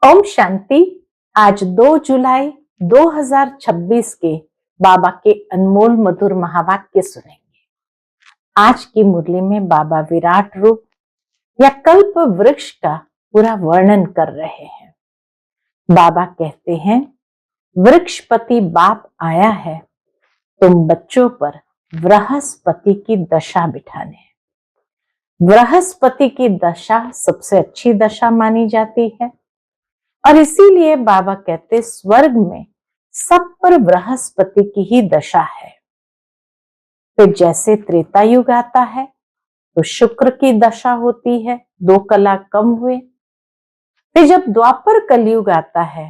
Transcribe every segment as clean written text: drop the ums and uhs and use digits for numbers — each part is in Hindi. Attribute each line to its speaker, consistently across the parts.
Speaker 1: ओम शांति। आज 2 जुलाई 2026 के बाबा के अनमोल मधुर महावाक्य सुनेंगे। आज की मुरली में बाबा विराट रूप या कल्प वृक्ष का पूरा वर्णन कर रहे हैं। बाबा कहते हैं, वृक्षपति बाप आया है तुम बच्चों पर बृहस्पति की दशा बिठाने। बृहस्पति की दशा सबसे अच्छी दशा मानी जाती है और इसीलिए बाबा कहते स्वर्ग में सब पर बृहस्पति की ही दशा है। फिर जैसे त्रेता युग आता है तो शुक्र की दशा होती है, 2 कला कम हुए। फिर जब द्वापर कलयुग आता है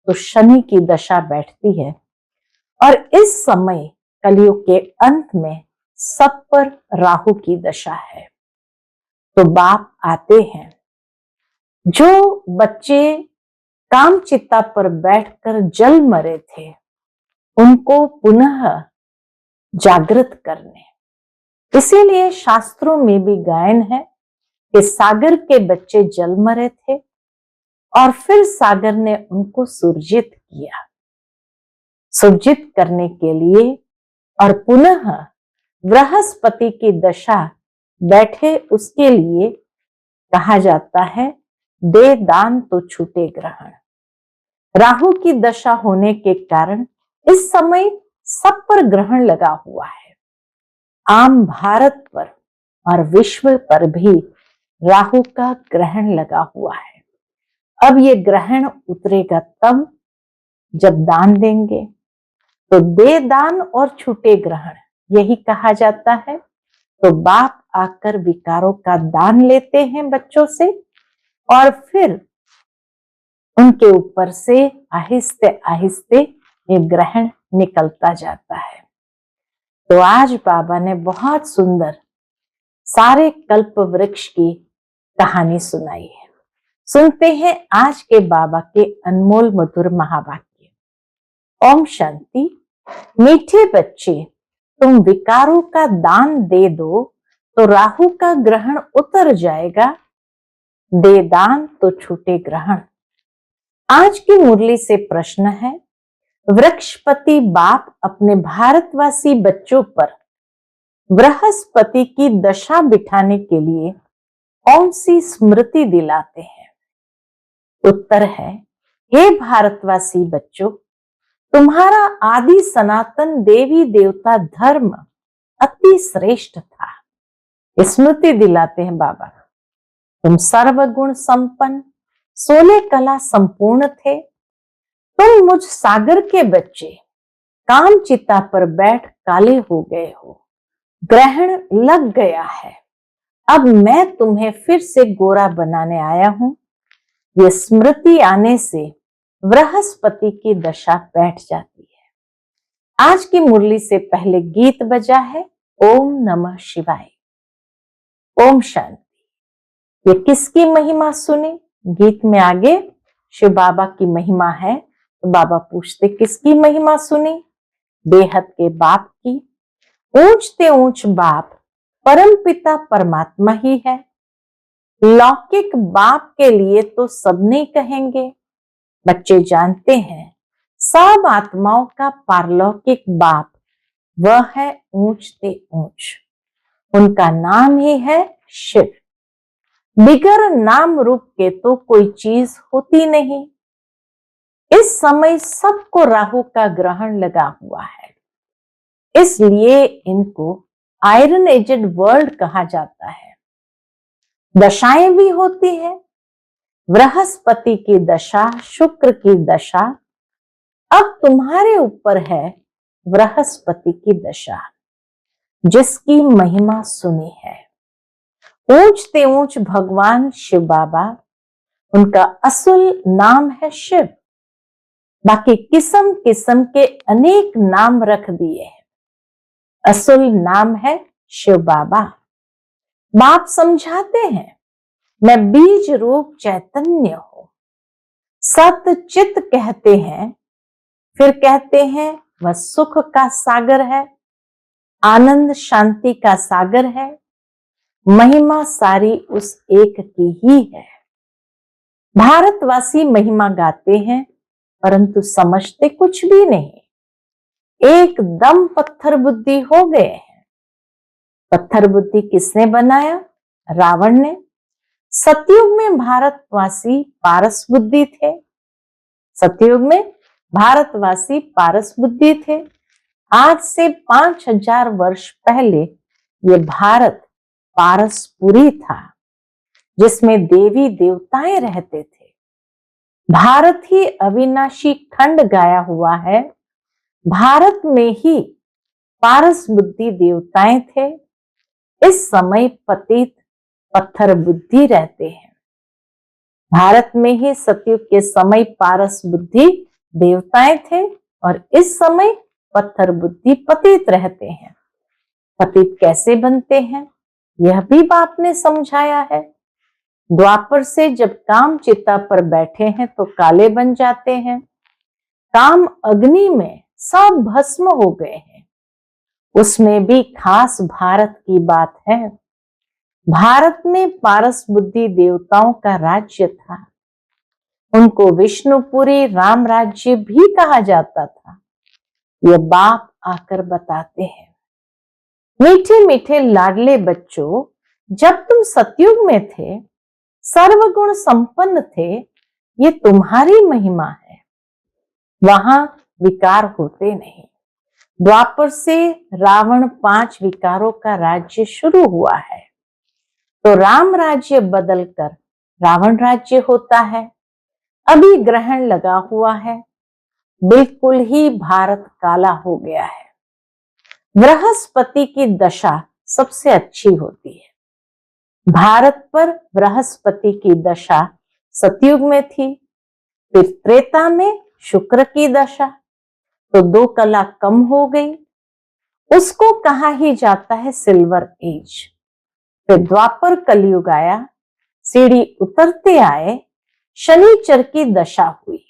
Speaker 1: तो शनि की दशा बैठती है और इस समय कलयुग के अंत में सब पर राहु की दशा है। तो बाप आते हैं, जो बच्चे काम चित्ता पर बैठकर जल मरे थे उनको पुनः जागृत करने। इसीलिए शास्त्रों में भी गायन है कि सागर के बच्चे जल मरे थे और फिर सागर ने उनको सुरजित किया। सुरजित करने के लिए और पुनः बृहस्पति की दशा बैठे उसके लिए कहा जाता है, दे दान तो छूटे ग्रहण। राहु की दशा होने के कारण इस समय सब पर ग्रहण लगा हुआ है। आम भारत पर और विश्व पर भी राहु का ग्रहण लगा हुआ है। अब ये ग्रहण उतरेगा तब जब दान देंगे, तो दे दान और छूटे ग्रहण यही कहा जाता है। तो बाप आकर विकारों का दान लेते हैं बच्चों से और फिर उनके ऊपर से आहिस्ते आहिस्ते ये ग्रहण निकलता जाता है। तो आज बाबा ने बहुत सुंदर सारे कल्प वृक्ष की कहानी सुनाई है। सुनते हैं आज के बाबा के अनमोल मधुर महावाक्य। ओम शांति। मीठे बच्चे, तुम विकारों का दान दे दो तो राहु का ग्रहण उतर जाएगा, दे दान तो छूटे ग्रहण। आज की मुरली से प्रश्न है, वृक्षपति बाप अपने भारतवासी बच्चों पर बृहस्पति की दशा बिठाने के लिए कौन सी स्मृति दिलाते हैं? उत्तर है, हे भारतवासी बच्चों, तुम्हारा आदि सनातन देवी देवता धर्म अति श्रेष्ठ था। स्मृति दिलाते हैं बाबा, तुम सर्वगुण संपन्न 16 कला संपूर्ण थे। तुम मुझ सागर के बच्चे काम चिता पर बैठ काले हो गए हो, ग्रहण लग गया है। अब मैं तुम्हें फिर से गोरा बनाने आया हूं। ये स्मृति आने से बृहस्पति की दशा बैठ जाती है। आज की मुरली से पहले गीत बजा है, ओम नमः शिवाय। ओम शांति। ये किसकी महिमा सुने? गीत में आगे शिव बाबा की महिमा है, तो बाबा पूछते किसकी महिमा सुनी? बेहद के बाप की। ऊंचते ऊंच बाप परम पिता परमात्मा ही है। लौकिक बाप के लिए तो सबने कहेंगे। बच्चे जानते हैं सब आत्माओं का पारलौकिक बाप वह है ऊंचते ऊंच। उनका नाम ही है शिव। बिगर नाम रूप के तो कोई चीज होती नहीं। इस समय सबको राहु का ग्रहण लगा हुआ है, इसलिए इनको आयरन एजेड वर्ल्ड कहा जाता है। दशाएं भी होती है, बृहस्पति की दशा, शुक्र की दशा। अब तुम्हारे ऊपर है बृहस्पति की दशा, जिसकी महिमा सुनी है। ऊंचते ऊंच भगवान शिव बाबा, उनका असल नाम है शिव। बाकी किस्म किस्म के अनेक नाम रख दिए हैं, असल नाम है शिव बाबा। बाप समझाते हैं, मैं बीज रूप चैतन्य हूं। सत चित कहते हैं, फिर कहते हैं वह सुख का सागर है, आनंद शांति का सागर है। महिमा सारी उस एक की ही है। भारतवासी महिमा गाते हैं परंतु समझते कुछ भी नहीं, एकदम पत्थर बुद्धि हो गए हैं। पत्थर बुद्धि किसने बनाया? रावण ने। सतयुग में भारतवासी पारस बुद्धि थे। सतयुग में भारतवासी पारस बुद्धि थे। आज से 5000 वर्ष पहले ये भारत पारसपुरी था, जिसमें देवी देवताएं रहते थे। भारत ही अविनाशी खंड गाया हुआ है। भारत में ही पारस बुद्धि देवताएं थे। इस समय पतित पत्थर बुद्धि रहते हैं। भारत में ही सतयुग के समय पारस बुद्धि देवताएं थे और इस समय पत्थर बुद्धि पतित रहते हैं। पतित कैसे बनते हैं यह भी बाप ने समझाया है। द्वापर से जब काम चिता पर बैठे हैं तो काले बन जाते हैं। काम अग्नि में सब भस्म हो गए हैं। उसमें भी खास भारत की बात है। भारत में पारस बुद्धि देवताओं का राज्य था। उनको विष्णुपुरी राम राज्य भी कहा जाता था। ये बाप आकर बताते हैं, मीठे मीठे लाडले बच्चों, जब तुम सतयुग में थे, सर्वगुण संपन्न थे, ये तुम्हारी महिमा है। वहां विकार होते नहीं। द्वापर से रावण 5 विकारों का राज्य शुरू हुआ है, तो राम राज्य बदलकर रावण राज्य होता है। अभी ग्रहण लगा हुआ है, बिल्कुल ही भारत काला हो गया है। बृहस्पति की दशा सबसे अच्छी होती है। भारत पर बृहस्पति की दशा सतयुग में थी, फिर त्रेता में शुक्र की दशा, तो 2 कला कम हो गई। उसको कहा ही जाता है सिल्वर एज। फिर द्वापर कलयुग आया, सीढ़ी उतरते आए, शनिचर की दशा हुई।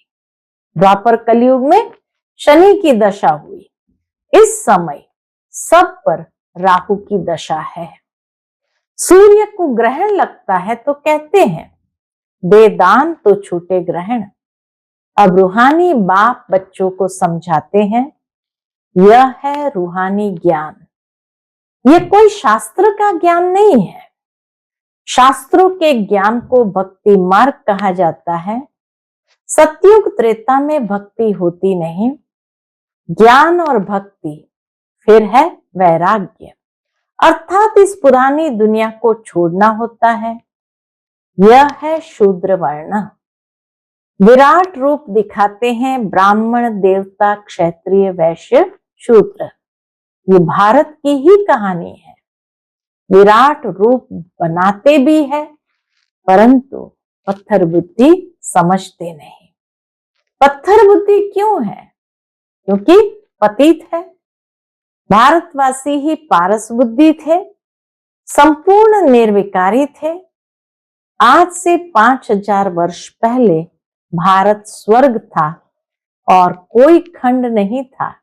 Speaker 1: द्वापर कलयुग में शनि की दशा हुई। इस समय सब पर राहु की दशा है। सूर्य को ग्रहण लगता है तो कहते हैं दे दान तो छूटे ग्रहण। अब रूहानी बाप बच्चों को समझाते हैं, यह है रूहानी ज्ञान। यह कोई शास्त्र का ज्ञान नहीं है। शास्त्रों के ज्ञान को भक्ति मार्ग कहा जाता है। सतयुग त्रेता में भक्ति होती नहीं। ज्ञान और भक्ति फिर है वैराग्य, अर्थात इस पुरानी दुनिया को छोड़ना होता है। यह है शूद्र वर्ण। विराट रूप दिखाते हैं ब्राह्मण, देवता, क्षत्रिय, वैश्य, शूद्र। ये भारत की ही कहानी है। विराट रूप बनाते भी है परंतु पत्थर बुद्धि समझते नहीं। पत्थर बुद्धि क्यों है? क्योंकि पतित है। भारतवासी ही पारस बुद्धि थे, संपूर्ण निर्विकारी थे। आज से 5000 वर्ष पहले भारत स्वर्ग था और कोई खंड नहीं था।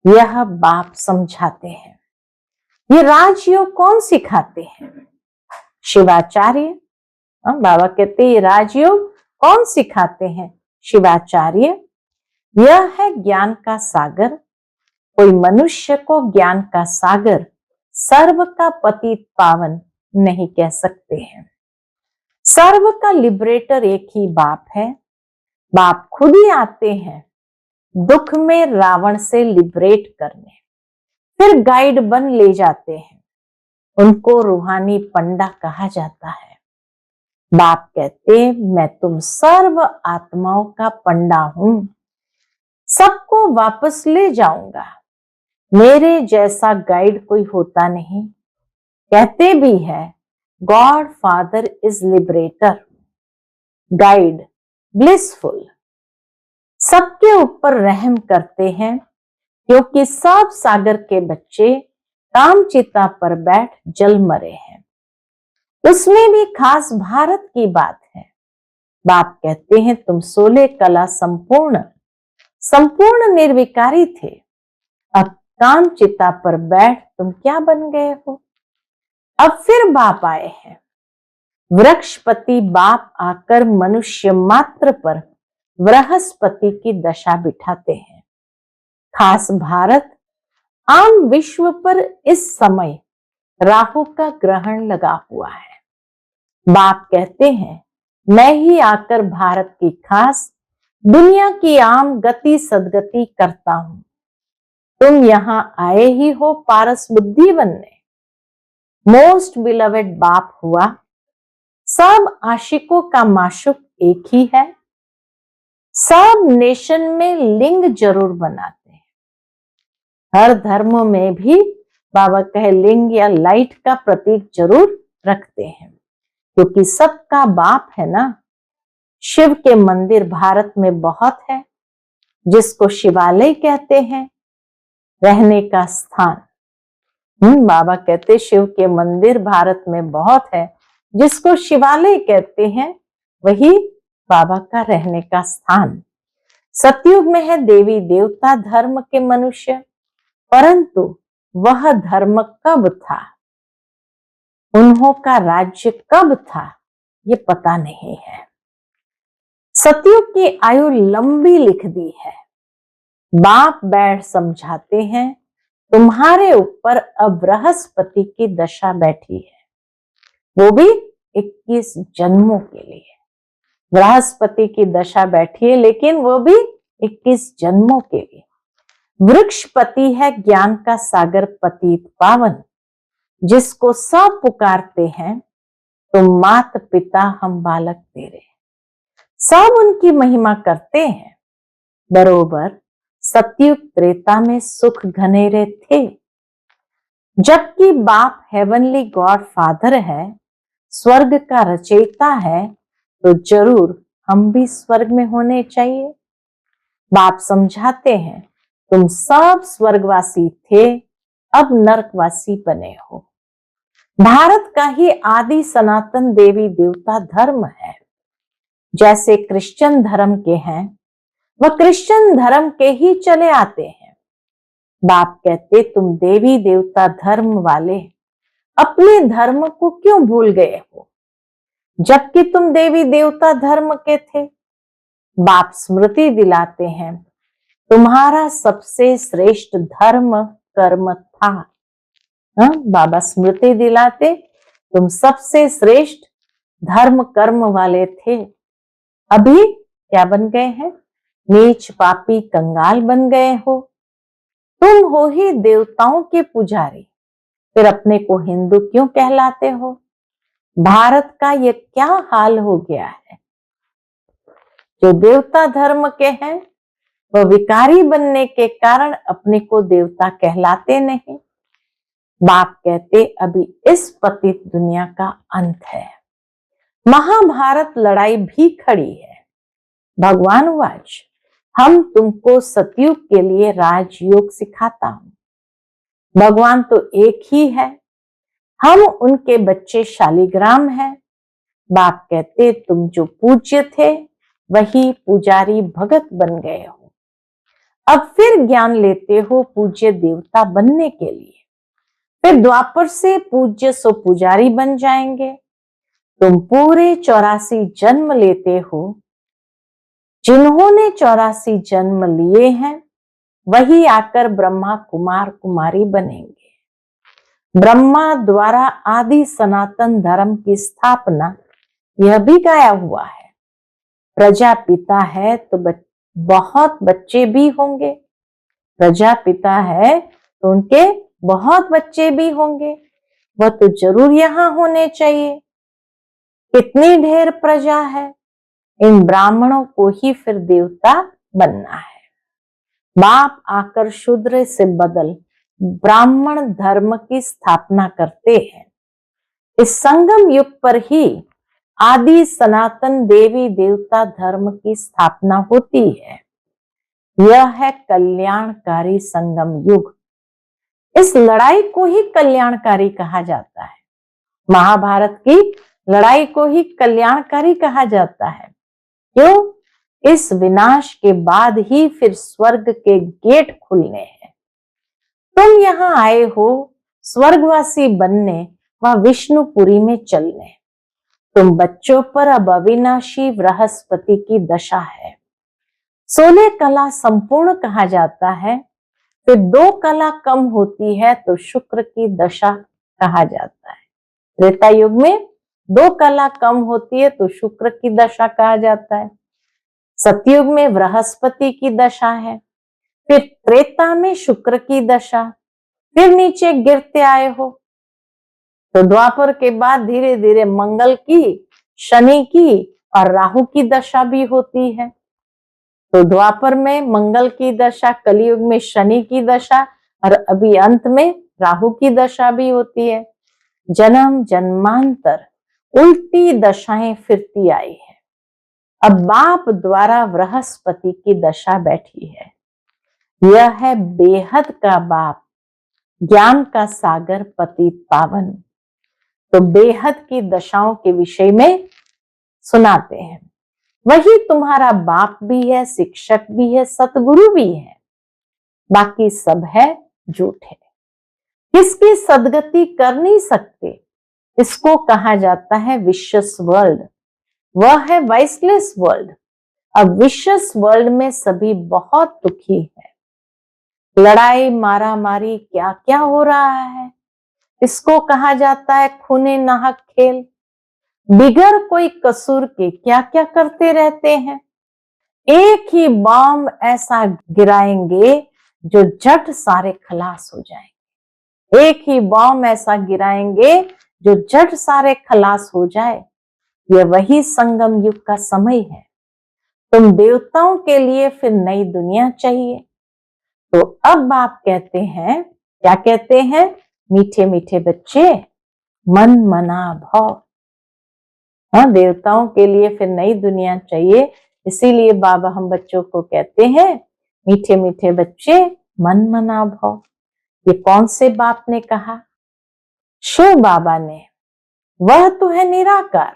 Speaker 1: यह बाप समझाते हैं। ये राजयोग कौन सिखाते हैं? शिवाचार्य। बाबा कहते ये राजयोग कौन सिखाते हैं? शिवाचार्य। यह है ज्ञान का सागर। कोई मनुष्य को ज्ञान का सागर, सर्व का पतित पावन नहीं कह सकते हैं। सर्व का लिबरेटर एक ही बाप है। बाप खुद ही आते हैं दुख में रावण से लिबरेट करने, फिर गाइड बन ले जाते हैं। उनको रूहानी पंडा कहा जाता है। बाप कहते मैं तुम सर्व आत्माओं का पंडा हूं, सबको वापस ले जाऊंगा। मेरे जैसा गाइड कोई होता नहीं। कहते भी है God father is liberator, guide blissful. सबके ऊपर रहम करते हैं क्योंकि सब सागर के बच्चे कामचिता पर बैठ जल मरे हैं। उसमें भी खास भारत की बात है। बाप कहते हैं तुम 16 कला संपूर्ण निर्विकारी थे। अब कामचिता पर बैठ तुम क्या बन गए हो? अब फिर बाप आए हैं। वृक्षपति बाप आकर मनुष्य मात्र पर बृहस्पति की दशा बिठाते हैं। खास भारत आम विश्व पर इस समय राहु का ग्रहण लगा हुआ है। बाप कहते हैं, मैं ही आकर भारत की खास दुनिया की आम गति सदगति करता हूं। तुम यहां आए ही हो पारस बुद्धि बनने। मोस्ट बिलवेड बाप हुआ। सब आशिकों का माशुक एक ही है। सब नेशन में लिंग जरूर बनाते हैं। हर धर्म में भी बाबा कहे लिंग या लाइट का प्रतीक जरूर रखते हैं, क्योंकि सबका बाप है ना। शिव के मंदिर भारत में बहुत है, जिसको शिवालय कहते हैं, रहने का स्थान। बाबा कहते शिव के मंदिर भारत में बहुत है, जिसको शिवालय कहते हैं, वही बाबा का रहने का स्थान। सतयुग में है देवी देवता धर्म के मनुष्य, परंतु वह धर्म कब था, उन्हों का राज्य कब था, ये पता नहीं है। सतयुग की आयु लंबी लिख दी है। बाप बैठ समझाते हैं, तुम्हारे ऊपर अब बृहस्पति की दशा बैठी है, वो भी 21 जन्मों के लिए। बृहस्पति की दशा बैठी है, लेकिन वो भी 21 जन्मों के लिए। वृक्षपति है ज्ञान का सागर पतित पावन, जिसको सब पुकारते हैं, तुम मात पिता हम बालक तेरे। सब उनकी महिमा करते हैं। बरोबर सतयुग त्रेता में सुख घनेरे थे। जबकि बाप हेवनली गॉड फादर है, स्वर्ग का रचयिता है, तो जरूर हम भी स्वर्ग में होने चाहिए। बाप समझाते हैं, तुम सब स्वर्गवासी थे, अब नरकवासी बने हो। भारत का ही आदि सनातन देवी देवता धर्म है। जैसे क्रिश्चियन धर्म के हैं, वह क्रिश्चियन धर्म के ही चले आते हैं। बाप कहते तुम देवी देवता धर्म वाले अपने धर्म को क्यों भूल गए हो, जबकि तुम देवी देवता धर्म के थे। बाप स्मृति दिलाते हैं, तुम्हारा सबसे श्रेष्ठ धर्म कर्म था। बाबा स्मृति दिलाते, तुम सबसे श्रेष्ठ धर्म कर्म वाले थे। अभी क्या बन गए हैं, नीच पापी कंगाल बन गए हो। तुम हो ही देवताओं के पुजारी, फिर अपने को हिंदू क्यों कहलाते हो। भारत का ये क्या हाल हो गया है। जो देवता धर्म के हैं, वह विकारी बनने के कारण अपने को देवता कहलाते नहीं। बाप कहते अभी इस पतित दुनिया का अंत है। महाभारत लड़ाई भी खड़ी है। भगवान वाच, हम तुमको सतयुग के लिए राजयोग सिखाता हूं। भगवान तो एक ही है, हम उनके बच्चे शालिग्राम हैं। बाप कहते तुम जो पूज्य थे, वही पुजारी भगत बन गए हो। अब फिर ज्ञान लेते हो पूज्य देवता बनने के लिए। फिर द्वापर से पूज्य सो पुजारी बन जाएंगे। तुम पूरे 84 जन्म लेते हो। जिन्होंने 84 जन्म लिए हैं, वही आकर ब्रह्मा कुमार कुमारी बनेंगे। ब्रह्मा द्वारा आदि सनातन धर्म की स्थापना, यह भी गाया हुआ है। प्रजापिता है तो बहुत बच्चे भी होंगे। प्रजापिता है तो उनके बहुत बच्चे भी होंगे, वह तो जरूर यहां होने चाहिए। कितनी ढेर प्रजा है, इन ब्राह्मणों को ही फिर देवता बनना है। बाप आकर शूद्र से बदल ब्राह्मण धर्म की स्थापना करते हैं। इस संगम युग पर ही आदि सनातन देवी देवता धर्म की स्थापना होती है। यह है कल्याणकारी संगम युग। इस लड़ाई को ही कल्याणकारी कहा जाता है। महाभारत की लड़ाई को ही कल्याणकारी कहा जाता है। क्यों? इस विनाश के बाद ही फिर स्वर्ग के गेट खुलने हैं। तुम यहां आए हो स्वर्गवासी बनने व विष्णुपुरी में चलने। तुम बच्चों पर अब अविनाशी बृहस्पति की दशा है। 16 कला संपूर्ण कहा जाता है, फिर 2 कला कम होती है तो शुक्र की दशा कहा जाता है। त्रेता युग में 2 कला कम होती है तो शुक्र की दशा कहा जाता है। सतयुग में बृहस्पति की दशा है, फिर त्रेता में शुक्र की दशा, फिर नीचे गिरते आए हो तो द्वापर के बाद धीरे धीरे मंगल की, शनि की और राहु की दशा भी होती है। तो द्वापर में मंगल की दशा, कलयुग में शनि की दशा और अभी अंत में राहु की दशा भी होती है। जन्म जन्मांतर उल्टी दशाएं फिरती आई है। अब बाप द्वारा बृहस्पति की दशा बैठी है। यह है बेहद का बाप, ज्ञान का सागर, पतित पावन। तो बेहद की दशाओं के विषय में सुनाते हैं। वही तुम्हारा बाप भी है, शिक्षक भी है, सतगुरु भी है, बाकी सब है झूठ है। किसकी सदगति कर नहीं सकते, इसको कहा जाता है विशस वर्ल्ड। वह है वाइसलेस वर्ल्ड। अब विशस वर्ल्ड में सभी बहुत दुखी है। लड़ाई मारा मारी क्या क्या हो रहा है, इसको कहा जाता है खूने नाहक खेल। बिगर कोई कसूर के क्या क्या करते रहते हैं। एक ही बम ऐसा गिराएंगे जो झट सारे खलास हो जाएंगे। एक ही बम ऐसा गिराएंगे जो झट सारे खलास हो जाए। यह वही संगम युग का समय है। तुम देवताओं के लिए फिर नई दुनिया चाहिए। तो अब बाप कहते हैं, क्या कहते हैं, मीठे मीठे बच्चे मन मना भव। हाँ, देवताओं के लिए फिर नई दुनिया चाहिए, इसीलिए बाबा हम बच्चों को कहते हैं मीठे मीठे बच्चे मन मना भव। ये कौन से बाप ने कहा? शिव बाबा ने। वह तो है निराकार।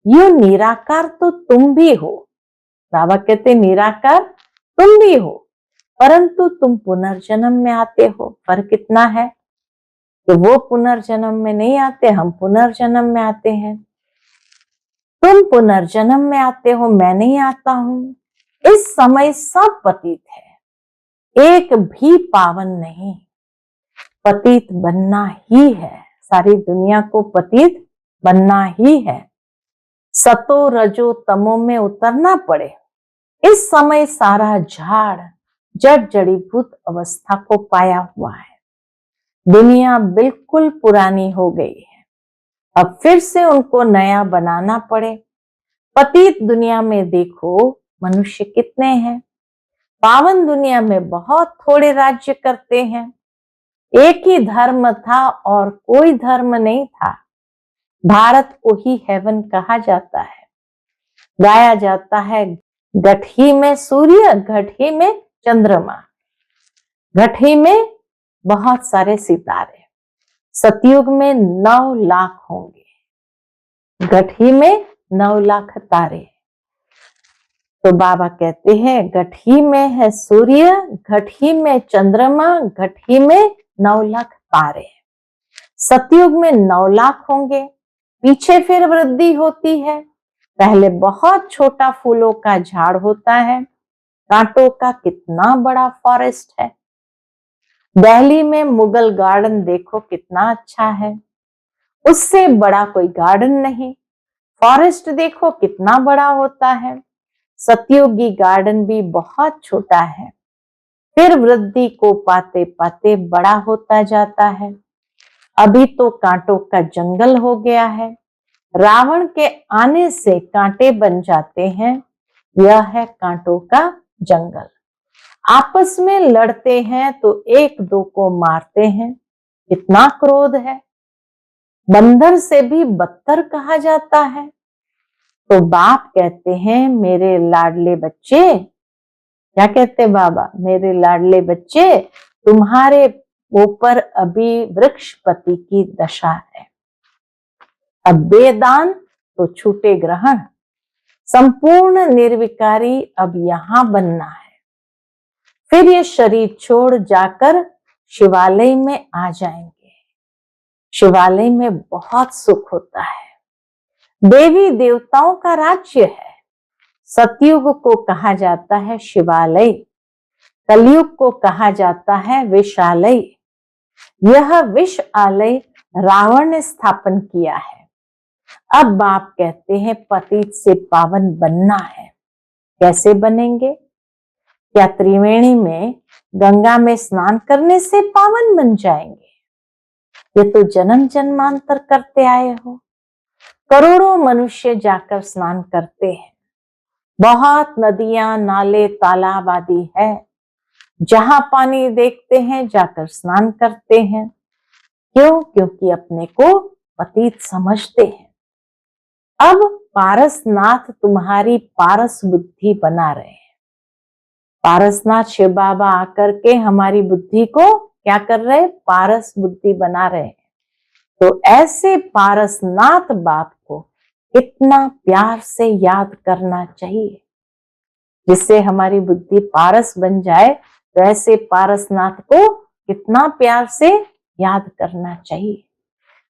Speaker 1: ये निराकार तो तुम भी हो। बाबा कहते निराकार तुम भी हो, परंतु तुम पुनर्जन्म में आते हो। फर्क कितना है कि वो पुनर्जन्म में नहीं आते, हम पुनर्जन्म में आते हैं। तुम पुनर्जन्म में आते हो, मैं नहीं आता हूं। इस समय सब पतित है, एक भी पावन नहीं। पतित बनना ही है, सारी दुनिया को पतित बनना ही है। सतो रजो तमो में उतरना पड़े। इस समय सारा झाड़ जड़ जड़ीभूत अवस्था को पाया हुआ है। दुनिया बिल्कुल पुरानी हो गई है, अब फिर से उनको नया बनाना पड़े। पतित दुनिया में देखो मनुष्य कितने हैं, पावन दुनिया में बहुत थोड़े राज्य करते हैं। एक ही धर्म था और कोई धर्म नहीं था। भारत को ही हेवन कहा जाता है। गाया जाता है गठी में सूर्य, घटी में चंद्रमा, घटी में बहुत सारे सितारे। सतयुग में 9 लाख होंगे, घटी में 9 लाख तारे। तो बाबा कहते हैं गठी में है सूर्य, घटी में चंद्रमा, घटी में 9 लाख तारे। सतयुग में 9 लाख होंगे, पीछे फिर वृद्धि होती है। पहले बहुत छोटा फूलों का झाड़ होता है, कांटों का कितना बड़ा फॉरेस्ट है। दिल्ली में मुगल गार्डन देखो कितना अच्छा है, उससे बड़ा कोई गार्डन नहीं। फॉरेस्ट देखो कितना बड़ा होता है। सतयुगी गार्डन भी बहुत छोटा है, फिर वृद्धि को पाते पाते बड़ा होता जाता है। अभी तो कांटों का जंगल हो गया है। रावण के आने से कांटे बन जाते हैं। यह है कांटों का जंगल। आपस में लड़ते हैं तो एक दो को मारते हैं, कितना क्रोध है। बंदर से भी बदतर कहा जाता है। तो बाप कहते हैं मेरे लाडले बच्चे, क्या कहते बाबा, मेरे लाडले बच्चे तुम्हारे ऊपर अभी वृक्षपति की दशा है। अब बेदान तो छूटे ग्रहण, संपूर्ण निर्विकारी अब यहां बनना है। फिर ये शरीर छोड़ जाकर शिवालय में आ जाएंगे। शिवालय में बहुत सुख होता है। देवी देवताओं का राज्य है। सतयुग को कहा जाता है शिवालय, कलयुग को कहा जाता है विषालय। यह विष आलय रावण ने स्थापन किया है। अब बाप कहते हैं पतित से पावन बनना है। कैसे बनेंगे? क्या त्रिवेणी में गंगा में स्नान करने से पावन बन जाएंगे? ये तो जन्म जन्मांतर करते आए हो। करोड़ों मनुष्य जाकर स्नान करते हैं। बहुत नदियां, नाले, तालाब आदि है, जहां पानी देखते हैं जाकर स्नान करते हैं। क्यों? क्योंकि अपने को पतित समझते हैं। अब पारसनाथ तुम्हारी पारस बुद्धि बना रहे हैं। पारसनाथ शिव बाबा आकर के हमारी बुद्धि को क्या कर रहे हैं? पारस बुद्धि बना रहे हैं। तो ऐसे पारसनाथ बाप को कितना प्यार से याद करना चाहिए, जिससे हमारी बुद्धि पारस बन जाए। तो ऐसे पारसनाथ को कितना प्यार से याद करना चाहिए।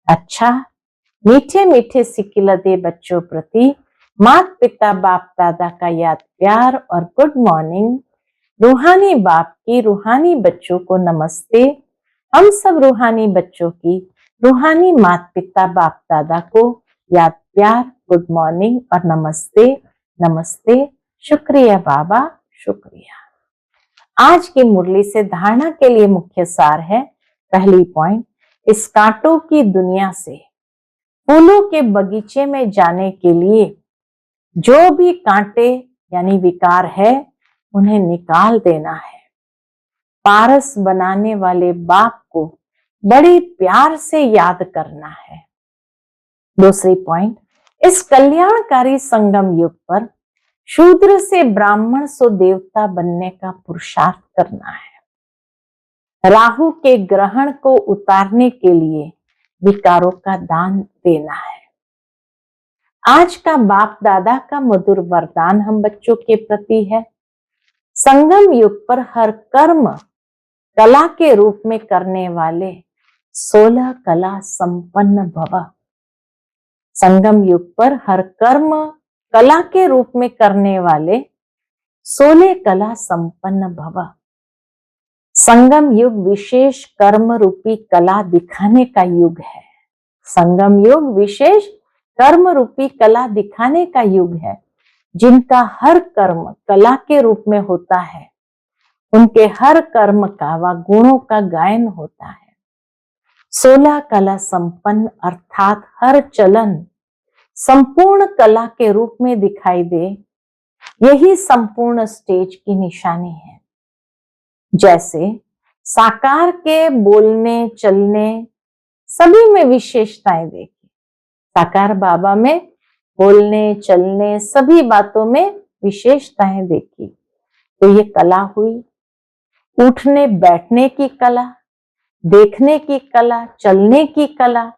Speaker 1: अच्छा, मीठे मीठे सिकिलदे बच्चों प्रति माता पिता बाप दादा का याद प्यार और गुड मॉर्निंग। रूहानी बाप की रूहानी बच्चों को नमस्ते। हम सब रूहानी बच्चों की रूहानी माता पिता बाप दादा को याद प्यार, गुड मॉर्निंग और नमस्ते। नमस्ते, शुक्रिया बाबा, शुक्रिया। आज की मुरली से धारणा के लिए मुख्य सार है। पहली पॉइंट, इस कांटों की दुनिया से फूलों के बगीचे में जाने के लिए जो भी कांटे यानी विकार है उन्हें निकाल देना है। पारस बनाने वाले बाप को बड़ी प्यार से याद करना है। दूसरी पॉइंट, इस कल्याणकारी संगम युग पर शूद्र से ब्राह्मण सो देवता बनने का पुरुषार्थ करना है। राहु के ग्रहण को उतारने के लिए विकारों का दान देना है। आज का बाप दादा का मधुर वरदान हम बच्चों के प्रति है। संगम युग पर हर कर्म कला के रूप में करने वाले 16 कला संपन्न भव। संगम युग पर हर कर्म कला के रूप में करने वाले 16 कला संपन्न भव। संगम युग विशेष कर्म रूपी कला दिखाने का युग है। संगम युग विशेष कर्म रूपी कला दिखाने का युग है। जिनका हर कर्म कला के रूप में होता है, उनके हर कर्म का व गुणों का गायन होता है। 16 कला संपन्न अर्थात हर चलन संपूर्ण कला के रूप में दिखाई दे, यही संपूर्ण स्टेज की निशानी है। जैसे साकार के बोलने चलने सभी में विशेषताएं देखी। साकार बाबा में बोलने चलने सभी बातों में विशेषताएं देखी, तो ये कला हुई। उठने बैठने की कला, देखने की कला, चलने की कला,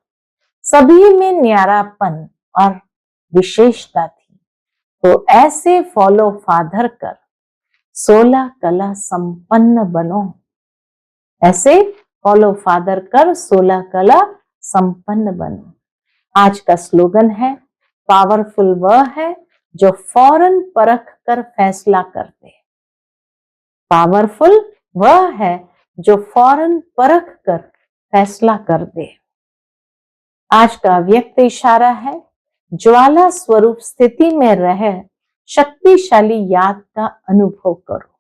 Speaker 1: सभी में न्यारापन और विशेषता थी। तो ऐसे फॉलो फादर कर 16 कला संपन्न बनो। ऐसे फॉलो फादर कर 16 कला संपन्न बनो। आज का स्लोगन है, पावरफुल वह है जो फौरन परख कर फैसला कर दे। पावरफुल वह है जो फौरन परख कर फैसला कर दे। आज का व्यक्त इशारा है, ज्वाला स्वरूप स्थिति में रह शक्तिशाली याद का अनुभव करो।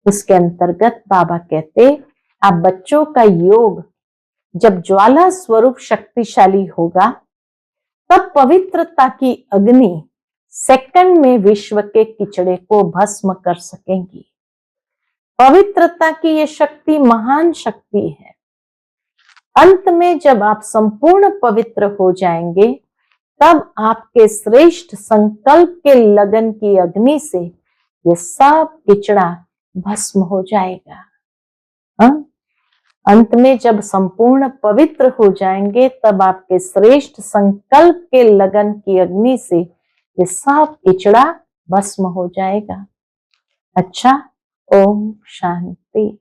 Speaker 1: उसके अंतर्गत बाबा कहते, आप बच्चों का योग जब ज्वाला स्वरूप शक्तिशाली होगा, तब पवित्रता की अग्नि सेकंड में विश्व के किचड़े को भस्म कर सकेंगी। पवित्रता की ये शक्ति महान शक्ति है। अंत में जब आप संपूर्ण पवित्र हो जाएंगे, तब आपके श्रेष्ठ संकल्प के लगन की अग्नि से ये सब किचड़ा भस्म हो जाएगा। अंत में जब संपूर्ण पवित्र हो जाएंगे, तब आपके श्रेष्ठ संकल्प के लगन की अग्नि से ये सब किचड़ा भस्म हो जाएगा। अच्छा, ओम शांति।